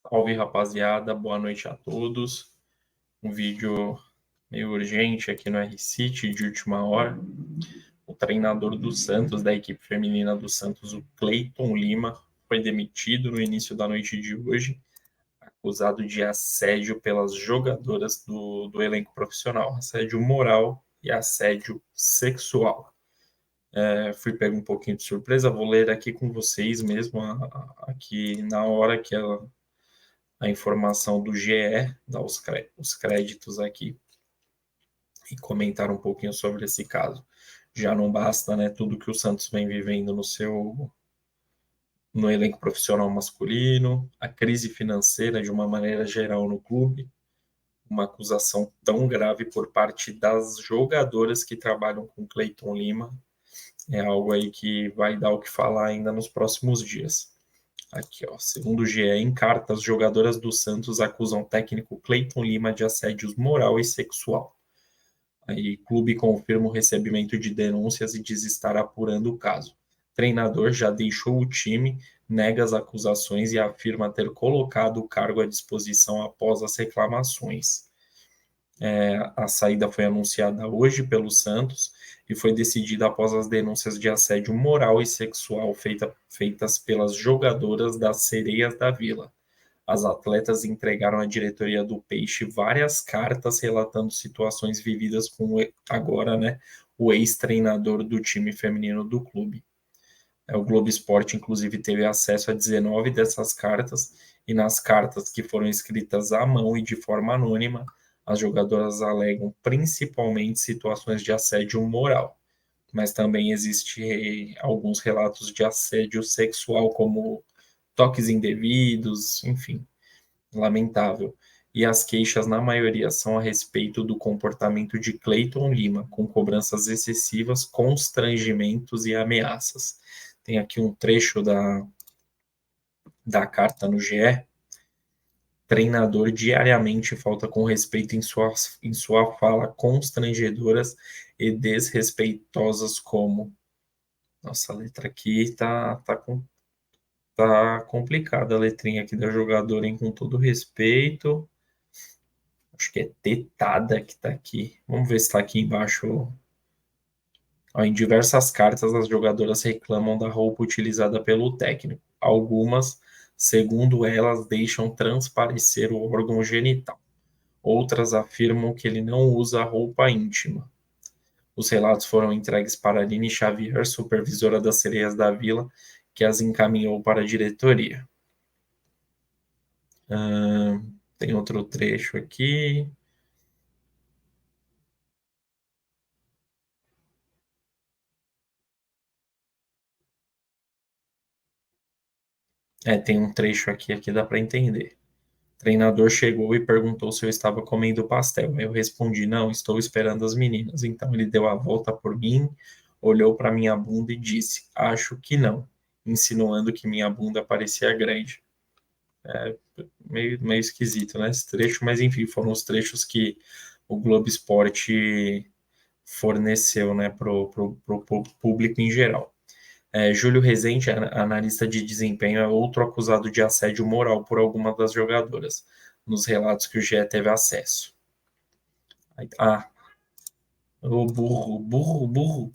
Salve, rapaziada, boa noite a todos. Um vídeo meio urgente aqui no R-City de última hora. O treinador do Santos, da equipe feminina do Santos, o Cleiton Lima, foi demitido no início da noite de hoje, acusado de assédio pelas jogadoras do elenco profissional, assédio moral e assédio sexual. Fui pego um pouquinho de surpresa, vou ler aqui com vocês mesmo, aqui na hora que a informação do GE, dá os créditos aqui e comentar um pouquinho sobre esse caso. Já não basta, né, tudo que o Santos vem vivendo no elenco profissional masculino, a crise financeira de uma maneira geral no clube, uma acusação tão grave por parte das jogadoras que trabalham com Cleiton Lima, é algo aí que vai dar o que falar ainda nos próximos dias. Aqui, ó, segundo o GE, em carta, as jogadoras do Santos acusam o técnico Cleiton Lima de assédio moral e sexual. Aí, clube confirma o recebimento de denúncias e diz estar apurando o caso. O treinador já deixou o time, nega as acusações e afirma ter colocado o cargo à disposição após as reclamações. A saída foi anunciada hoje pelo Santos e foi decidida após as denúncias de assédio moral e sexual feitas pelas jogadoras das Sereias da Vila. As atletas entregaram à diretoria do Peixe várias cartas relatando situações vividas com agora, né, o ex-treinador do time feminino do clube. O Globo Esporte, inclusive, teve acesso a 19 dessas cartas, e nas cartas que foram escritas à mão e de forma anônima, as jogadoras alegam principalmente situações de assédio moral, mas também existem alguns relatos de assédio sexual, como toques indevidos, enfim, lamentável. E as queixas, na maioria, são a respeito do comportamento de Cleiton Lima, com cobranças excessivas, constrangimentos e ameaças. Tem aqui um trecho da carta no GE. Treinador diariamente falta com respeito em sua fala constrangedoras e desrespeitosas como... Nossa, a letra aqui tá complicada, a letrinha aqui da jogadora, hein? Com todo respeito. Acho que é tetada que tá aqui. Vamos ver se tá aqui embaixo. Ó, em diversas cartas, as jogadoras reclamam da roupa utilizada pelo técnico. Algumas, segundo elas, deixam transparecer o órgão genital. Outras afirmam que ele não usa roupa íntima. Os relatos foram entregues para Aline Xavier, supervisora das Sereias da Vila, que as encaminhou para a diretoria. Tem outro trecho aqui. Tem um trecho aqui dá para entender. O treinador chegou e perguntou se eu estava comendo pastel. Eu respondi, não, estou esperando as meninas. Então ele deu a volta por mim, olhou para minha bunda e disse, acho que não, insinuando que minha bunda parecia grande. Meio esquisito, né, esse trecho, mas enfim, foram os trechos que o Globo Esporte forneceu, né, pro público em geral. Júlio Rezende, analista de desempenho, é outro acusado de assédio moral por alguma das jogadoras, nos relatos que o GE teve acesso. O burro.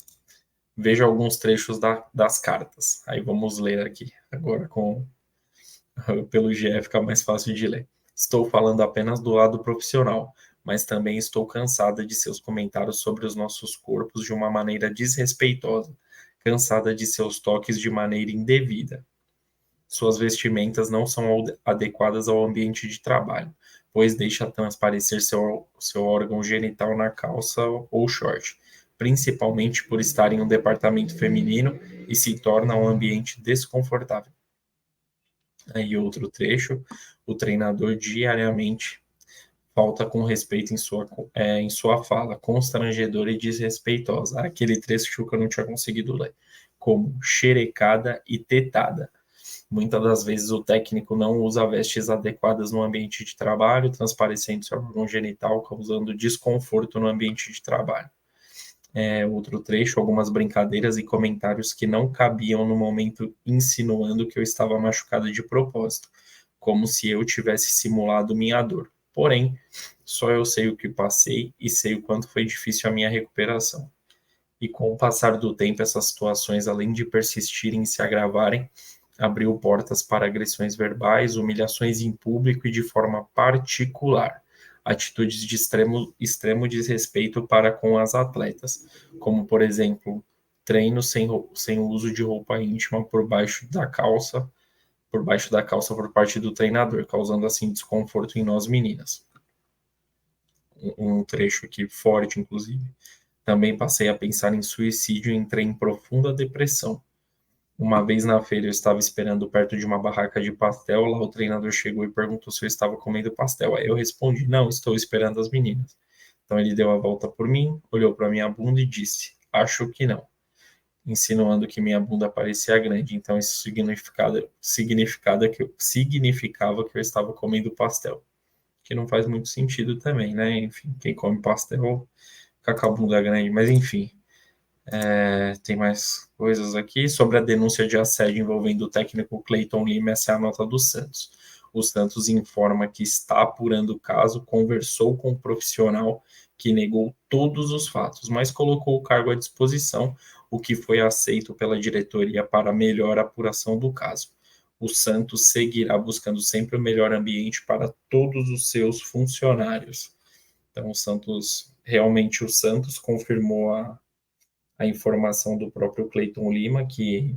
Veja alguns trechos das cartas. Aí vamos ler aqui, agora pelo GE fica mais fácil de ler. Estou falando apenas do lado profissional, mas também estou cansada de seus comentários sobre os nossos corpos de uma maneira desrespeitosa, cansada de seus toques de maneira indevida. Suas vestimentas não são adequadas ao ambiente de trabalho, pois deixa transparecer seu órgão genital na calça ou short, principalmente por estar em um departamento feminino e se torna um ambiente desconfortável. Aí outro trecho, o treinador diariamente falta com respeito em sua fala, constrangedora e desrespeitosa. Aquele trecho que eu não tinha conseguido ler, como xerecada e tetada. Muitas das vezes o técnico não usa vestes adequadas no ambiente de trabalho, transparecendo seu órgão genital, causando desconforto no ambiente de trabalho. Outro trecho, algumas brincadeiras e comentários que não cabiam no momento, insinuando que eu estava machucado de propósito, como se eu tivesse simulado minha dor. Porém, só eu sei o que passei e sei o quanto foi difícil a minha recuperação. E com o passar do tempo, essas situações, além de persistirem e se agravarem, abriu portas para agressões verbais, humilhações em público e de forma particular, atitudes de extremo desrespeito para com as atletas, como, por exemplo, treino sem uso de roupa íntima por baixo da calça por parte do treinador, causando assim desconforto em nós meninas. Um trecho aqui forte, inclusive. Também passei a pensar em suicídio e entrei em profunda depressão. Uma vez na feira eu estava esperando perto de uma barraca de pastel, lá o treinador chegou e perguntou se eu estava comendo pastel. Aí eu respondi, não, estou esperando as meninas. Então ele deu a volta por mim, olhou para minha bunda e disse, acho que não, insinuando que minha bunda parecia grande. Então isso significava que eu estava comendo pastel, que não faz muito sentido também, né? Enfim, quem come pastel fica com a bunda grande, mas enfim. Tem mais coisas aqui sobre a denúncia de assédio envolvendo o técnico Cleiton Lima. Essa é a nota do Santos. O Santos informa que está apurando o caso, conversou com o profissional que negou todos os fatos, mas colocou o cargo à disposição, o que foi aceito pela diretoria para melhor apuração do caso. O Santos seguirá buscando sempre o melhor ambiente para todos os seus funcionários. Então, realmente o Santos confirmou a informação do próprio Cleiton Lima, que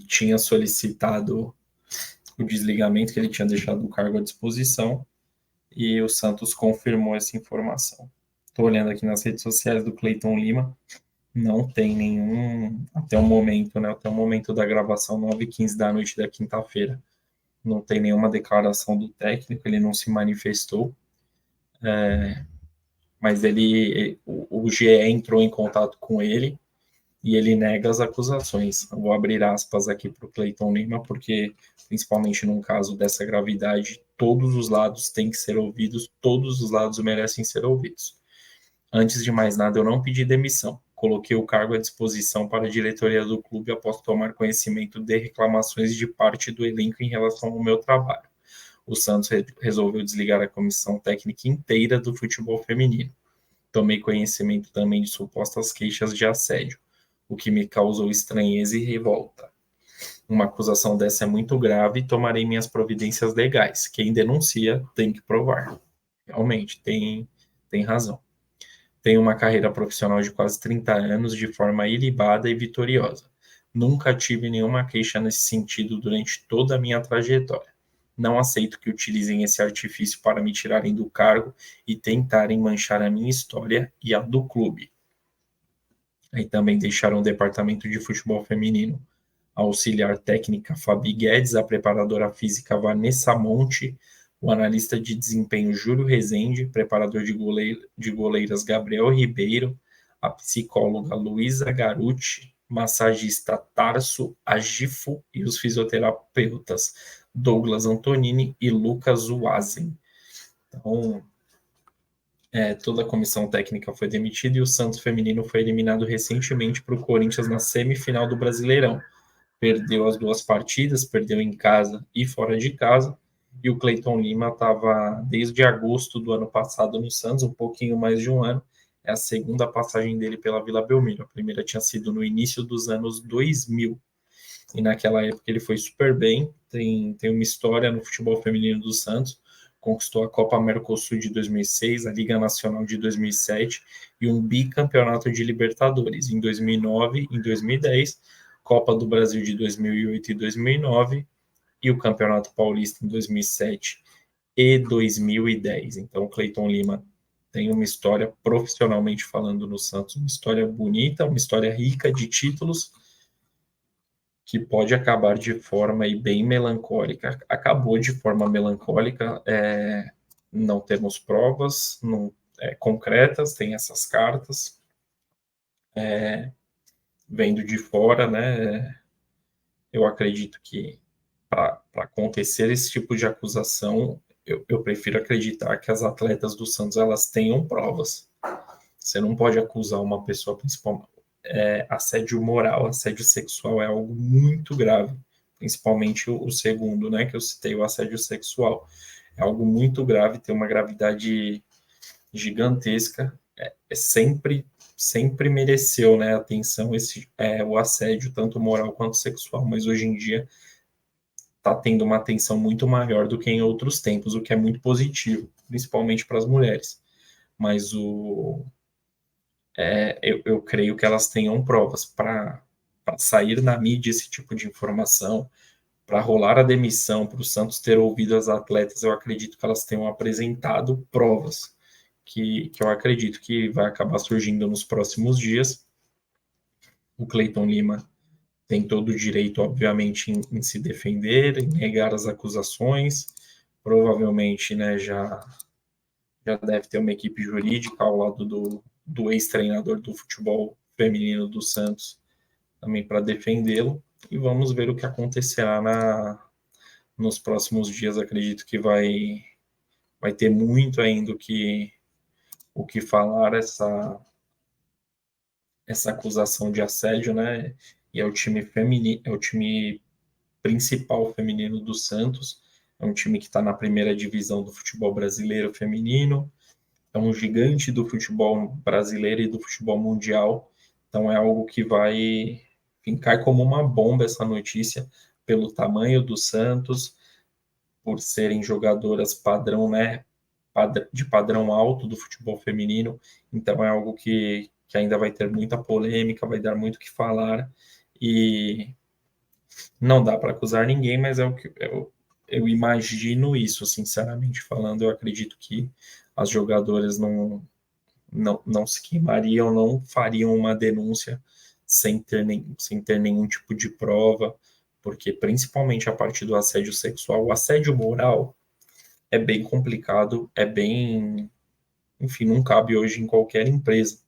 tinha solicitado o desligamento, que ele tinha deixado o cargo à disposição, e o Santos confirmou essa informação. Estou olhando aqui nas redes sociais do Cleiton Lima, não tem nenhum, até o momento, né, até o momento da gravação, 9h15 da noite da quinta-feira, não tem nenhuma declaração do técnico, ele não se manifestou, mas o GE entrou em contato com ele, e ele nega as acusações. Eu vou abrir aspas aqui para o Cleiton Lima, porque, principalmente num caso dessa gravidade, todos os lados têm que ser ouvidos, todos os lados merecem ser ouvidos. Antes de mais nada, eu não pedi demissão. Coloquei o cargo à disposição para a diretoria do clube após tomar conhecimento de reclamações de parte do elenco em relação ao meu trabalho. O Santos resolveu desligar a comissão técnica inteira do futebol feminino. Tomei conhecimento também de supostas queixas de assédio, o que me causou estranheza e revolta. Uma acusação dessa é muito grave e tomarei minhas providências legais. Quem denuncia tem que provar. Realmente, tem razão. Tenho uma carreira profissional de quase 30 anos de forma ilibada e vitoriosa. Nunca tive nenhuma queixa nesse sentido durante toda a minha trajetória. Não aceito que utilizem esse artifício para me tirarem do cargo e tentarem manchar a minha história e a do clube. Aí também deixaram o departamento de futebol feminino, a auxiliar técnica Fabi Guedes, a preparadora física Vanessa Monte, o analista de desempenho Júlio Rezende, preparador de goleiras Gabriel Ribeiro, a psicóloga Luísa Garuti, massagista Tarso Agifo e os fisioterapeutas Douglas Antonini e Lucas Uazen. Então, toda a comissão técnica foi demitida e o Santos feminino foi eliminado recentemente para o Corinthians na semifinal do Brasileirão. Perdeu as duas partidas, perdeu em casa e fora de casa, e o Cleiton Lima estava desde agosto do ano passado no Santos, um pouquinho mais de um ano. É a segunda passagem dele pela Vila Belmiro. A primeira tinha sido no início dos anos 2000, e naquela época ele foi super bem, tem uma história no futebol feminino do Santos, conquistou a Copa Mercosul de 2006, a Liga Nacional de 2007 e um bicampeonato de Libertadores em 2009 e em 2010, Copa do Brasil de 2008 e 2009 e o Campeonato Paulista em 2007 e 2010. Então, o Cleiton Lima tem uma história, profissionalmente falando, no Santos, uma história bonita, uma história rica de títulos, que pode acabar de forma bem melancólica. Acabou de forma melancólica, não temos provas concretas, tem essas cartas, vendo de fora, né? Eu acredito que para acontecer esse tipo de acusação, eu prefiro acreditar que as atletas do Santos elas tenham provas. Você não pode acusar uma pessoa, principalmente assédio moral, assédio sexual é algo muito grave, principalmente o segundo, né, que eu citei, o assédio sexual. É algo muito grave, tem uma gravidade gigantesca, sempre mereceu, né, atenção o assédio, tanto moral quanto sexual, mas hoje em dia está tendo uma atenção muito maior do que em outros tempos, o que é muito positivo, principalmente para as mulheres. Mas eu creio que elas tenham provas para sair na mídia esse tipo de informação, para rolar a demissão, para o Santos ter ouvido as atletas, eu acredito que elas tenham apresentado provas que eu acredito que vai acabar surgindo nos próximos dias. O Cleiton Lima tem todo o direito, obviamente, em se defender, em negar as acusações. Provavelmente, né, já deve ter uma equipe jurídica ao lado do ex-treinador do futebol feminino do Santos também para defendê-lo. E vamos ver o que acontecerá nos próximos dias. Acredito que vai ter muito ainda o que falar essa acusação de assédio, né? E é o time feminino, é o time principal feminino do Santos. É um time que está na primeira divisão do futebol brasileiro feminino. É um gigante do futebol brasileiro e do futebol mundial. Então é algo que vai ficar como uma bomba essa notícia pelo tamanho do Santos, por serem jogadoras padrão, né, de padrão alto do futebol feminino. Então é algo que ainda vai ter muita polêmica, vai dar muito o que falar e não dá para acusar ninguém, mas é o que eu imagino isso, sinceramente falando. Eu acredito que as jogadoras não se queimariam, não fariam uma denúncia sem ter nenhum tipo de prova, porque principalmente a parte do assédio sexual, o assédio moral é bem complicado, enfim, não cabe hoje em qualquer empresa,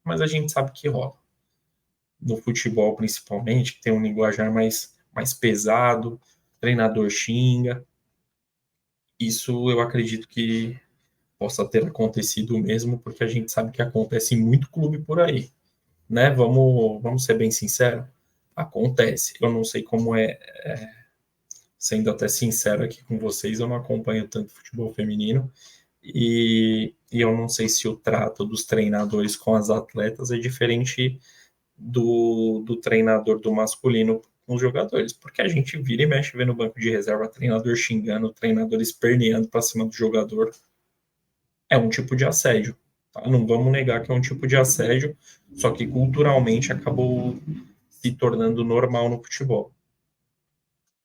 mas a gente sabe que rola. No futebol, principalmente, que tem um linguajar mais pesado, treinador xinga, isso eu acredito que possa ter acontecido mesmo, porque a gente sabe que acontece em muito clube por aí, né? Vamos ser bem sinceros, acontece. Eu não sei como sendo até sincero aqui com vocês, eu não acompanho tanto futebol feminino e eu não sei se o trato dos treinadores com as atletas é diferente do treinador do masculino com os jogadores, porque a gente vira e mexe vendo no banco de reserva treinador xingando, treinador esperneando para cima do jogador. É um tipo de assédio, tá? Não vamos negar que é um tipo de assédio, só que culturalmente acabou se tornando normal no futebol.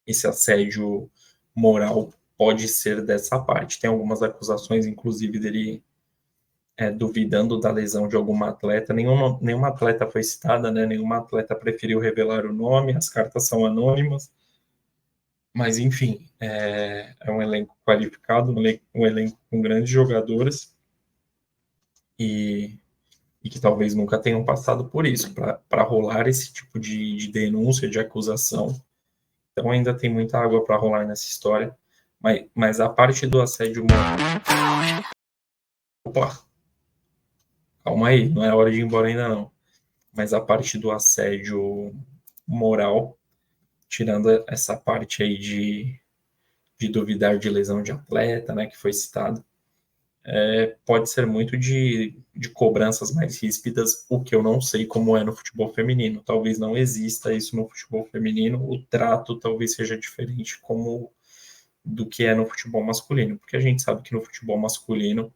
Esse assédio moral pode ser dessa parte. Tem algumas acusações, inclusive, dele duvidando da lesão de alguma atleta. Nenhuma atleta foi citada, né? Nenhuma atleta preferiu revelar o nome, as cartas são anônimas. Mas, enfim, é um elenco qualificado, um elenco com grandes jogadoras e que talvez nunca tenham passado por isso, para rolar esse tipo de denúncia, de acusação. Então ainda tem muita água para rolar nessa história. Mas a parte do assédio moral. Opa, calma aí, não é hora de ir embora ainda não. Mas a parte do assédio moral, tirando essa parte aí de duvidar de lesão de atleta, né, que foi citado, pode ser muito de cobranças mais ríspidas, o que eu não sei como é no futebol feminino. Talvez não exista isso no futebol feminino, o trato talvez seja diferente como do que é no futebol masculino, porque a gente sabe que no futebol masculino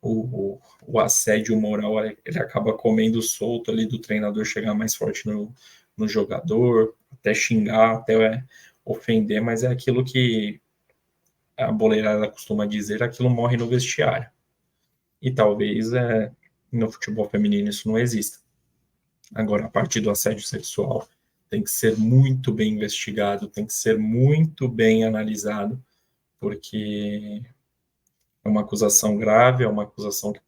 o assédio moral ele acaba comendo solto ali do treinador chegar mais forte no jogador, até xingar, até ofender, mas é aquilo que a boleirada costuma dizer, aquilo morre no vestiário. E talvez no futebol feminino isso não exista. Agora, a parte do assédio sexual tem que ser muito bem investigado, tem que ser muito bem analisado, porque é uma acusação grave, é uma acusação que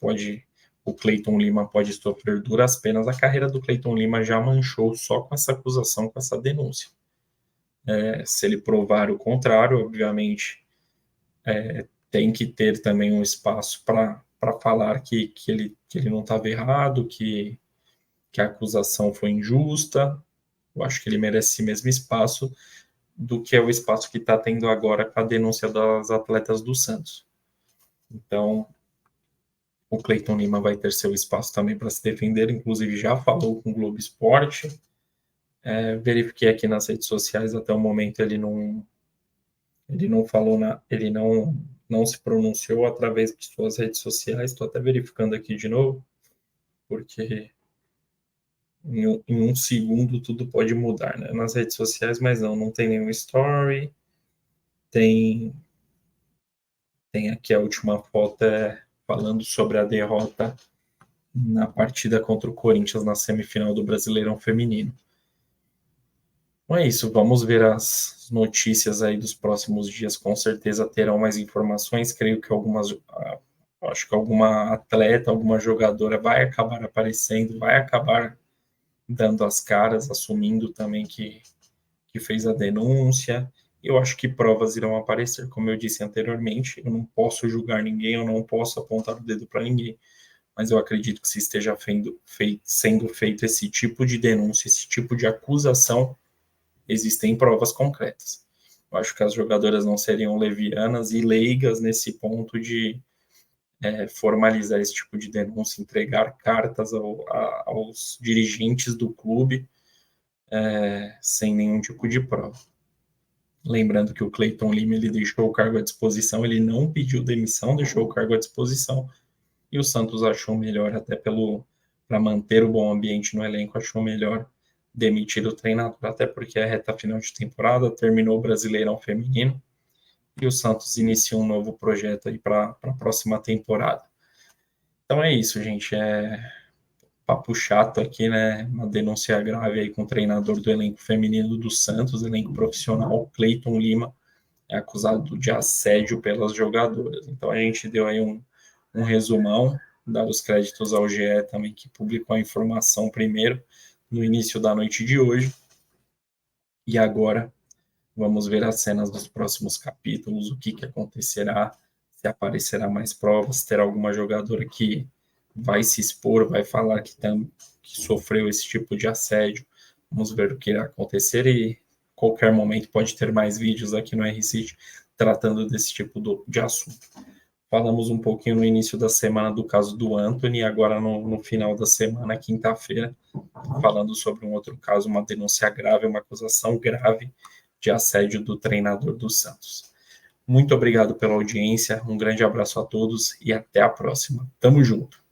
o Cleiton Lima pode sofrer duras penas. A carreira do Cleiton Lima já manchou só com essa acusação, com essa denúncia. Se ele provar o contrário, obviamente, tem que ter também um espaço para falar que ele não estava errado, que a acusação foi injusta. Eu acho que ele merece esse mesmo espaço do que é o espaço que está tendo agora com a denúncia das atletas do Santos. Então, o Cleiton Lima vai ter seu espaço também para se defender, inclusive já falou com o Globo Esporte. Verifiquei aqui nas redes sociais, até o momento ele não falou, ele não se pronunciou através de suas redes sociais. Estou até verificando aqui de novo, porque em um segundo tudo pode mudar, né? Nas redes sociais, mas não tem nenhum story. Tem aqui a última foto falando sobre a derrota na partida contra o Corinthians na semifinal do Brasileirão Feminino. Então é isso, vamos ver as notícias aí dos próximos dias, com certeza terão mais informações, creio que acho que alguma atleta, alguma jogadora vai acabar aparecendo, vai acabar dando as caras, assumindo também que fez a denúncia. Eu acho que provas irão aparecer, como eu disse anteriormente, eu não posso julgar ninguém, eu não posso apontar o dedo para ninguém, mas eu acredito que se esteja sendo feito esse tipo de denúncia, esse tipo de acusação, existem provas concretas. Eu acho que as jogadoras não seriam levianas e leigas nesse ponto de formalizar esse tipo de denúncia, entregar cartas aos dirigentes do clube sem nenhum tipo de prova. Lembrando que o Cleiton Lima ele deixou o cargo à disposição, ele não pediu demissão, deixou o cargo à disposição, e o Santos achou melhor, até para manter o bom ambiente no elenco, achou melhor demitir o treinador, até porque é a reta final de temporada, terminou o Brasileirão Feminino, e o Santos inicia um novo projeto aí para a próxima temporada. Então é isso, gente, papo chato aqui, né? Uma denúncia grave aí com o treinador do elenco feminino do Santos, elenco profissional, Cleiton Lima, é acusado de assédio pelas jogadoras. Então a gente deu aí um resumão, dar os créditos ao GE também, que publicou a informação primeiro, no início da noite de hoje. E agora vamos ver as cenas dos próximos capítulos, o que acontecerá, se aparecerá mais provas, se terá alguma jogadora que vai se expor, vai falar que sofreu esse tipo de assédio. Vamos ver o que irá acontecer e qualquer momento pode ter mais vídeos aqui no R-City tratando desse tipo de assunto. Falamos um pouquinho no início da semana do caso do Anthony, e agora no final da semana, quinta-feira, falando sobre um outro caso, uma denúncia grave, uma acusação grave de assédio do treinador do Santos. Muito obrigado pela audiência, um grande abraço a todos e até a próxima. Tamo junto!